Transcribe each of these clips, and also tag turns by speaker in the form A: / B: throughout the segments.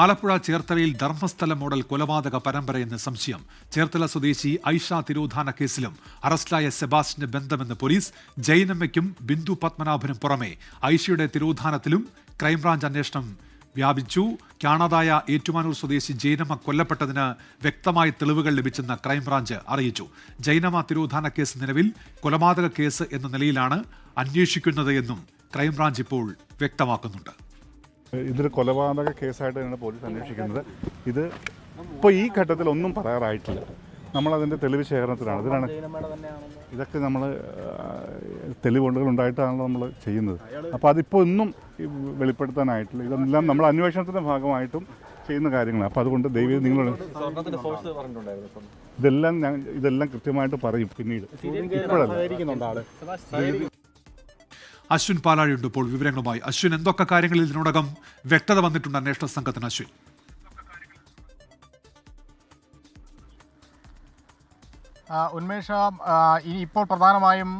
A: ആലപ്പുഴ ചേർത്തലയിൽ ധർമ്മസ്ഥല മോഡൽ കൊലപാതക പരമ്പരയെന്ന് സംശയം. ചേർത്തല സ്വദേശി ഐഷ തിരോധാന കേസിലും അറസ്റ്റിലായ സെബാസ്റ്റിന് ബന്ധമെന്ന് പോലീസ്. ജൈനമ്മയ്ക്കും ബിന്ദു പത്മനാഭനും പുറമെ ഐഷയുടെ തിരോധാനത്തിലും ക്രൈംബ്രാഞ്ച് അന്വേഷണം വ്യാപിച്ചു. കാണാതായ ഏറ്റുമാനൂർ സ്വദേശി ജൈനമ്മ കൊല്ലപ്പെട്ടതിന് വ്യക്തമായ തെളിവുകൾ ലഭിച്ചെന്ന് ക്രൈംബ്രാഞ്ച് അറിയിച്ചു. ജൈനമ്മ തിരോധാന കേസ് നിലവിൽ കൊലപാതക കേസ് എന്ന നിലയിലാണ് അന്വേഷിക്കുന്നത് എന്നും ക്രൈംബ്രാഞ്ച് ഇപ്പോൾ വ്യക്തമാക്കുന്നുണ്ട്.
B: ഇതൊരു കൊലപാതക കേസായിട്ട് തന്നെയാണ് പോലീസ് അന്വേഷിക്കുന്നത്. ഇത് ഇപ്പോൾ ഈ ഘട്ടത്തിൽ ഒന്നും പറയാറായിട്ടില്ല. നമ്മളതിൻ്റെ തെളിവ് ശേഖരണത്തിലാണ്. ഇതൊക്കെ നമ്മൾ തെളിവുകൾ ഉണ്ടായിട്ടാണല്ലോ നമ്മൾ ചെയ്യുന്നത്. അപ്പോൾ അതിപ്പോൾ ഒന്നും കൃത്യപ്പെടുത്താനായിട്ടില്ല. ഇതെല്ലാം നമ്മൾ അന്വേഷണത്തിൻ്റെ ഭാഗമായിട്ടും ചെയ്യുന്ന കാര്യങ്ങളാണ്. അപ്പോൾ അതുകൊണ്ട് ദയവേത് നിങ്ങൾ ഇതെല്ലാം കൃത്യമായിട്ട് പറയും പിന്നീട്. ഇപ്പോഴല്ല.
A: അശ്വിൻ പാലാഴിയുണ്ട് ഇപ്പോൾ വിവരങ്ങളുമായി. അശ്വിൻ, എന്തൊക്കെ കാര്യങ്ങളിൽ ഇതിനോടകം വ്യക്തത വന്നിട്ടുണ്ട് അന്വേഷണ സംഘത്തിന്? അശ്വിൻ,
C: ഉന്മേഷ, ഇപ്പോൾ പ്രധാനമായും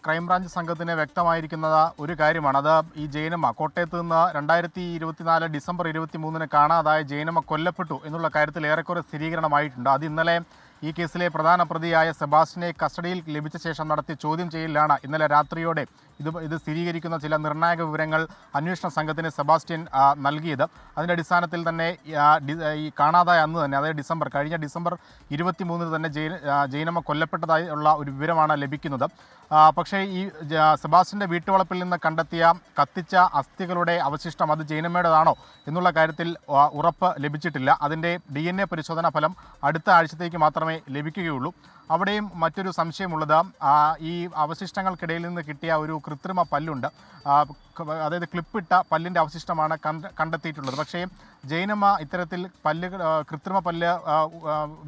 C: ക്രൈംബ്രാഞ്ച് സംഘത്തിന് വ്യക്തമായിരിക്കുന്നത് ഒരു കാര്യമാണ്. അത് ഈ ജൈനമ്മ കോട്ടയത്ത് നിന്ന് 2024 ഡിസംബർ 23 കാണാതായ ജൈനമ്മ കൊല്ലപ്പെട്ടു എന്നുള്ള കാര്യത്തിൽ ഏറെക്കുറെ സ്ഥിരീകരണമായിട്ടുണ്ട്. അത് ഇന്നലെ ഈ കേസിലെ പ്രധാന പ്രതിയായ സെബാസ്റ്റിനെ കസ്റ്റഡിയിൽ ലഭിച്ച ശേഷം നടത്തിയ ചോദ്യം ചെയ്യലിലാണ് ഇന്നലെ രാത്രിയോടെ ഇത് സ്ഥിരീകരിക്കുന്ന ചില നിർണായക വിവരങ്ങൾ അന്വേഷണ സംഘത്തിന് സെബാസ്റ്റ്യൻ നൽകിയത്. അതിൻ്റെ അടിസ്ഥാനത്തിൽ തന്നെ ഈ കാണാതായ അന്ന് തന്നെ, അതായത് കഴിഞ്ഞ ഡിസംബർ 23 തന്നെ ജൈനമ്മ കൊല്ലപ്പെട്ടതായി ഉള്ള ഒരു വിവരമാണ് ലഭിക്കുന്നത്. പക്ഷേ ഈ സെബാസ്റ്റ്യൻ്റെ വീട്ടുവളപ്പിൽ നിന്ന് കണ്ടെത്തിയ കത്തിച്ച അസ്ഥികളുടെ അവശിഷ്ടം അത് ജൈനമ്മയുടേതാണോ എന്നുള്ള കാര്യത്തിൽ ഉറപ്പ് ലഭിച്ചിട്ടില്ല. അതിൻ്റെ DNA പരിശോധനാ ഫലം അടുത്ത ആഴ്ചത്തേക്ക് മാത്രമേ ലഭിക്കുകയുള്ളൂ. അവിടെയും മറ്റൊരു സംശയമുള്ളത്, ഈ അവശിഷ്ടങ്ങൾക്കിടയിൽ നിന്ന് കിട്ടിയ ഒരു കൃത്രിമ പല്ലുണ്ട്. അതായത് ക്ലിപ്പിട്ട പല്ലിൻ്റെ അവശിഷ്ടമാണ് കണ്ടെത്തിയിട്ടുള്ളത്. പക്ഷേ ജൈനമ്മ ഇത്തരത്തിൽ കൃത്രിമ പല്ല്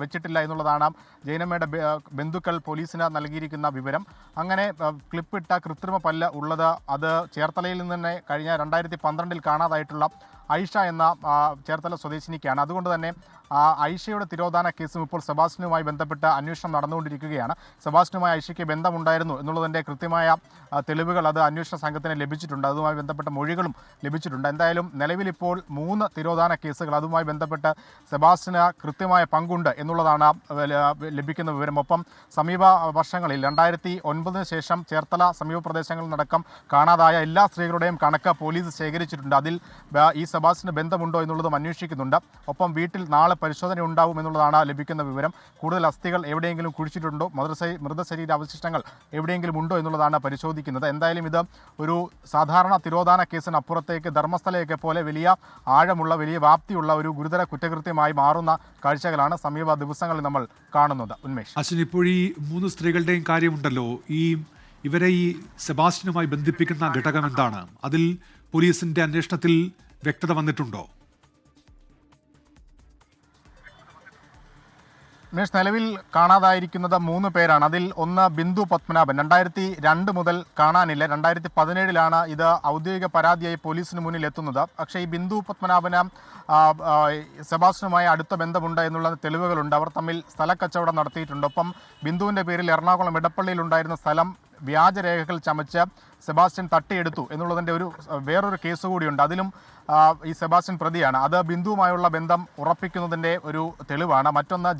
C: വെച്ചിട്ടില്ല എന്നുള്ളതാണ് ജൈനമ്മയുടെ ബന്ധുക്കൾ പോലീസിന് നൽകിയിരിക്കുന്ന വിവരം. അങ്ങനെ ക്ലിപ്പിട്ട കൃത്രിമ പല്ല് ഉള്ളത് അത് ചേർത്തലയിൽ നിന്ന് തന്നെ കഴിഞ്ഞ 2012 കാണാതായിട്ടുള്ള ഐഷ എന്ന ചേർത്തല സ്വദേശിനിക്കാണ്. അതുകൊണ്ട് തന്നെ ഐഷയുടെ തിരോധാന കേസും ഇപ്പോൾ സെബാസ്റ്റിനുമായി ബന്ധപ്പെട്ട് അന്വേഷണം നടന്നുകൊണ്ടിരിക്കുകയാണ്. സെബാസ്റ്റിനുമായി ഐഷയ്ക്ക് ബന്ധമുണ്ടായിരുന്നു എന്നുള്ളതിൻ്റെ കൃത്യമായ തെളിവുകൾ അത് അന്വേഷണ സംഘത്തിന് ലഭിച്ചിട്ടുണ്ട്. അതുമായി ബന്ധപ്പെട്ട മൊഴികളും ലഭിച്ചിട്ടുണ്ട്. എന്തായാലും നിലവിലിപ്പോൾ 3 തിരോധാന കേസുകൾ, അതുമായി ബന്ധപ്പെട്ട് സെബാസ്റ്റിന് കൃത്യമായ പങ്കുണ്ട് എന്നുള്ളതാണ് ലഭിക്കുന്ന വിവരം. ഒപ്പം സമീപ വർഷങ്ങളിൽ 2009 ശേഷം ചേർത്തല സമീപ പ്രദേശങ്ങളിൽ നടക്കം കാണാതായ എല്ലാ സ്ത്രീകളുടെയും കണക്ക് പോലീസ് ശേഖരിച്ചിട്ടുണ്ട്. അതിൽ ഈ സെബാസ്റ്റിന് ബന്ധമുണ്ടോ എന്നുള്ളതും അന്വേഷിക്കുന്നുണ്ട്. ഒപ്പം വീട്ടിൽ നാളെ പരിശോധന ഉണ്ടാവും എന്നുള്ളതാണ് ലഭിക്കുന്ന വിവരം. കൂടുതൽ അസ്ഥികൾ എവിടെയെങ്കിലും കുഴിച്ചിട്ടുണ്ടോ, മൃതശരീര അവശിഷ്ടങ്ങൾ എവിടെയെങ്കിലും ഉണ്ടോ എന്നുള്ളതാണ് പരിശോധിക്കുന്നത്. എന്തായാലും ഇത് ഒരു സാധാരണ തിരോധാന കേസിനപ്പുറത്തേക്ക് ധർമ്മസ്ഥലയൊക്കെ പോലെ വലിയ ആഴമുള്ള, വലിയ വ്യാപ്തിയുള്ള ഒരു ഗുരുതര കുറ്റകൃത്യമായി മാറുന്ന കാഴ്ചകളാണ് സമീപ ദിവസങ്ങളിൽ നമ്മൾ കാണുന്നത്. ഉന്മേഷ്,
A: അശ്വിൻ, ഇപ്പോൾ ഈ 3 സ്ത്രീകളുടെയും കാര്യമുണ്ടല്ലോ, ഇവരെ ഈ സെബാസ്റ്റ്യനുമായി ബന്ധിപ്പിക്കുന്ന ഘടകം എന്താണ്? അതിൽ പോലീസിന്റെ അന്വേഷണത്തിൽ വ്യക്തത വന്നിട്ടുണ്ടോ?
C: നിലവിൽ കാണാതായിരിക്കുന്നത് 3 പേരാണ്. അതിൽ ഒന്ന് ബിന്ദു പത്മനാഭൻ, 2002 മുതൽ കാണാനില്ല. 2017 ഇത് ഔദ്യോഗിക പരാതിയായി പോലീസിന് മുന്നിൽ എത്തുന്നത്. പക്ഷേ ഈ ബിന്ദു പത്മനാഭന് സെബാസ്റ്റ്യനുമായി അടുത്ത ബന്ധമുണ്ട് എന്നുള്ള തെളിവുകളുണ്ട്. അവർ തമ്മിൽ സ്ഥലക്കച്ചവടം നടത്തിയിട്ടുണ്ട്. ഒപ്പം ബിന്ദുവിൻ്റെ പേരിൽ എറണാകുളം ഇടപ്പള്ളിയിൽ ഉണ്ടായിരുന്ന സ്ഥലം വ്യാജരേഖകൾ ചമച്ച് സെബാസ്റ്റ്യൻ തട്ടിയെടുത്തു എന്നുള്ളതിൻ്റെ വേറൊരു കേസ് കൂടിയുണ്ട്. അതിലും ഈ സെബാസ്റ്റ്യൻ പ്രതിയാണ്. അത് ബിന്ദുവുമായുള്ള ബന്ധം ഉറപ്പിക്കുന്നതിൻ്റെ ഒരു തെളിവാണ്. മറ്റൊന്ന്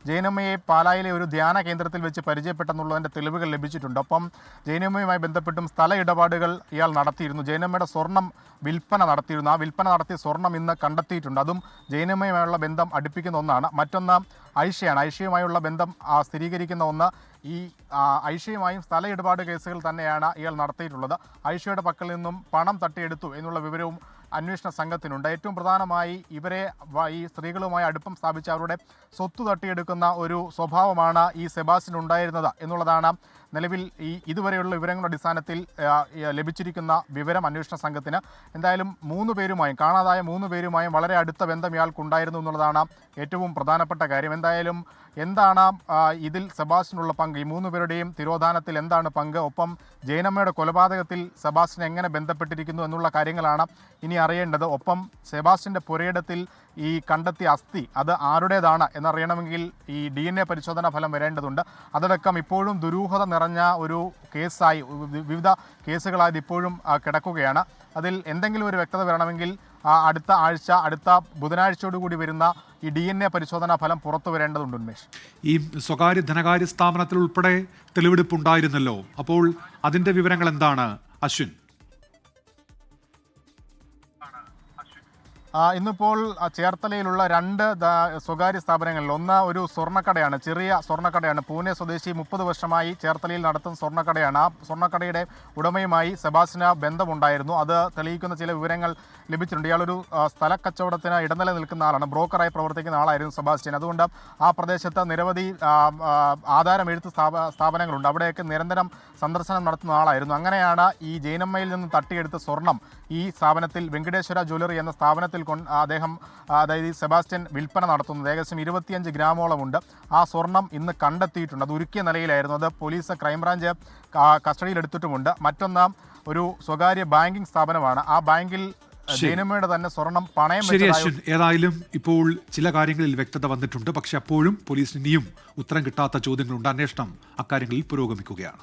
C: ജൈനമ്മയെ പാലായിലെ ഒരു ധ്യാന കേന്ദ്രത്തിൽ വെച്ച് പരിചയപ്പെട്ടെന്നുള്ളതിൻ്റെ തെളിവുകൾ ലഭിച്ചിട്ടുണ്ട്. ഒപ്പം ജൈനമ്മയുമായി ബന്ധപ്പെട്ടും സ്ഥല ഇടപാടുകൾ ഇയാൾ നടത്തിയിരുന്നു. ജൈനമ്മയുടെ സ്വർണം വിൽപ്പന നടത്തിയിരുന്നു. ആ വിൽപ്പന നടത്തിയ സ്വർണം ഇന്ന് കണ്ടെത്തിയിട്ടുണ്ട്. അതും ജൈനമ്മയുമായുള്ള ബന്ധം അടുപ്പിക്കുന്ന ഒന്നാണ്. മറ്റൊന്ന് ഐഷയാണ്. ഐഷയുമായുള്ള ബന്ധം സ്ഥിരീകരിക്കുന്ന ഒന്ന് ഈ ഐഷയുമായും സ്ഥല ഇടപാട് കേസുകൾ തന്നെയാണ് ഇയാൾ നടത്തിയിട്ടുള്ളത്. ഐഷയുടെ പക്കൽ നിന്നും പണം തട്ടിയെടുത്തു എന്നുള്ള വിവരവും അന്വേഷണ സംഘത്തിനുണ്ട്. ഏറ്റവും പ്രധാനമായി ഈ സ്ത്രീകളുമായി അടുപ്പം സ്ഥാപിച്ച അവരുടെ സ്വത്ത് തട്ടിയെടുക്കുന്ന ഒരു സ്വഭാവമാണ് ഈ സെബാസ്റ്റ്യൻ ഉണ്ടായിരുന്നത് എന്നുള്ളതാണ് നിലവിൽ ഇതുവരെയുള്ള വിവരങ്ങളുടെ അടിസ്ഥാനത്തിൽ ലഭിച്ചിരിക്കുന്ന വിവരം അന്വേഷണ സംഘത്തിന്. എന്തായാലും 3 പേരുമായും കാണാതായ 3 പേരുമായും വളരെ അടുത്ത ബന്ധം ഇയാൾക്കുണ്ടായിരുന്നു എന്നുള്ളതാണ് ഏറ്റവും പ്രധാനപ്പെട്ട കാര്യം. എന്തായാലും എന്താണ് ഇതിൽ സെബാസ്റ്റ്യനുള്ള പങ്ക്, ഈ 3 പേരുടെയും തിരോധാനത്തിൽ എന്താണ് പങ്ക്, ഒപ്പം ജൈനമ്മയുടെ കൊലപാതകത്തിൽ സെബാസ്റ്റ്യൻ എങ്ങനെ ബന്ധപ്പെട്ടിരിക്കുന്നു എന്നുള്ള കാര്യങ്ങളാണ് ഇനി അറിയേണ്ടത്. ഒപ്പം സെബാസ്റ്റ്യൻ്റെ പുരയിടത്തിൽ ഈ കണ്ടെത്തിയ അസ്ഥി അത് ആരുടേതാണ് എന്നറിയണമെങ്കിൽ ഈ DNA പരിശോധനാ ഫലം വരേണ്ടതുണ്ട്. അതടക്കം ഇപ്പോഴും ദുരൂഹത നിറഞ്ഞ ഒരു കേസായി, വിവിധ കേസുകളായത് ഇപ്പോഴും കിടക്കുകയാണ്. അതിൽ എന്തെങ്കിലും ഒരു വ്യക്തത വരണമെങ്കിൽ അടുത്ത ബുധനാഴ്ചയോടുകൂടി വരുന്ന ഈ DNA പരിശോധനാ ഫലം പുറത്തു വരേണ്ടതുണ്ട് ഉന്മേഷ്.
A: ഈ സ്വകാര്യ ധനകാര്യ സ്ഥാപനത്തിൽ ഉൾപ്പെടെ തെളിവെടുപ്പുണ്ടായിരുന്നല്ലോ, അപ്പോൾ അതിന്റെ വിവരങ്ങൾ എന്താണ് അശ്വിൻ?
C: ഇന്നിപ്പോൾ ചേർത്തലയിലുള്ള 2 സ്വകാര്യ സ്ഥാപനങ്ങളിൽ ഒന്ന് ഒരു സ്വർണ്ണക്കടയാണ്, ചെറിയ സ്വർണ്ണക്കടയാണ്. പൂനെ സ്വദേശി 30 വർഷമായി ചേർത്തലയിൽ നടത്തുന്ന സ്വർണ്ണക്കടയാണ്. ആ സ്വർണ്ണക്കടയുടെ ഉടമയുമായി സെബാസ്റ്റിന് ബന്ധമുണ്ടായിരുന്നു. അത് തെളിയിക്കുന്ന ചില വിവരങ്ങൾ ലഭിച്ചിട്ടുണ്ട്. ഇയാളൊരു സ്ഥലക്കച്ചവടത്തിന് ഇടനില നിൽക്കുന്ന ആളാണ്, ബ്രോക്കറായി പ്രവർത്തിക്കുന്ന ആളായിരുന്നു സെബാസ്റ്റ്യൻ. അതുകൊണ്ട് ആ പ്രദേശത്ത് നിരവധി ആധാരം എഴുത്ത് സ്ഥാപനങ്ങളുണ്ട്, അവിടെയൊക്കെ നിരന്തരം സന്ദർശനം നടത്തുന്ന ആളായിരുന്നു. അങ്ങനെയാണ് ഈ ജൈനമ്മയിൽ നിന്ന് തട്ടിയെടുത്ത സ്വർണം ഈ സ്ഥാപനത്തിൽ വെങ്കടേശ്വര ജ്വല്ലറി എന്ന സ്ഥാപനത്തിൽ അദ്ദേഹം, അതായത് ഈ സെബാസ്റ്റ്യൻ വിൽപ്പന നടത്തുന്നത്. ഏകദേശം 25 ഗ്രാമോളമുണ്ട്. ആ സ്വർണം ഇന്ന് കണ്ടെത്തിയിട്ടുണ്ട്. അത് ഉരുക്കിയ നിലയിലായിരുന്നു. അത് പോലീസ് ക്രൈംബ്രാഞ്ച് കസ്റ്റഡിയിലെടുത്തിട്ടുമുണ്ട്. മറ്റൊന്ന് ഒരു സ്വകാര്യ ബാങ്കിംഗ് സ്ഥാപനമാണ്. ആ ബാങ്കിൽ ജൈനമ്മയുടെ തന്നെ സ്വർണം പണയം വെച്ചതായി.
A: ഏതായാലും ഇപ്പോൾ ചില കാര്യങ്ങളിൽ വ്യക്തത വന്നിട്ടുണ്ട്. പക്ഷെ അപ്പോഴും പോലീസിന് ഇനിയും ഉത്തരം കിട്ടാത്ത ചോദ്യങ്ങളുണ്ട്. അന്വേഷണം അക്കാര്യങ്ങളിൽ പുരോഗമിക്കുകയാണ്.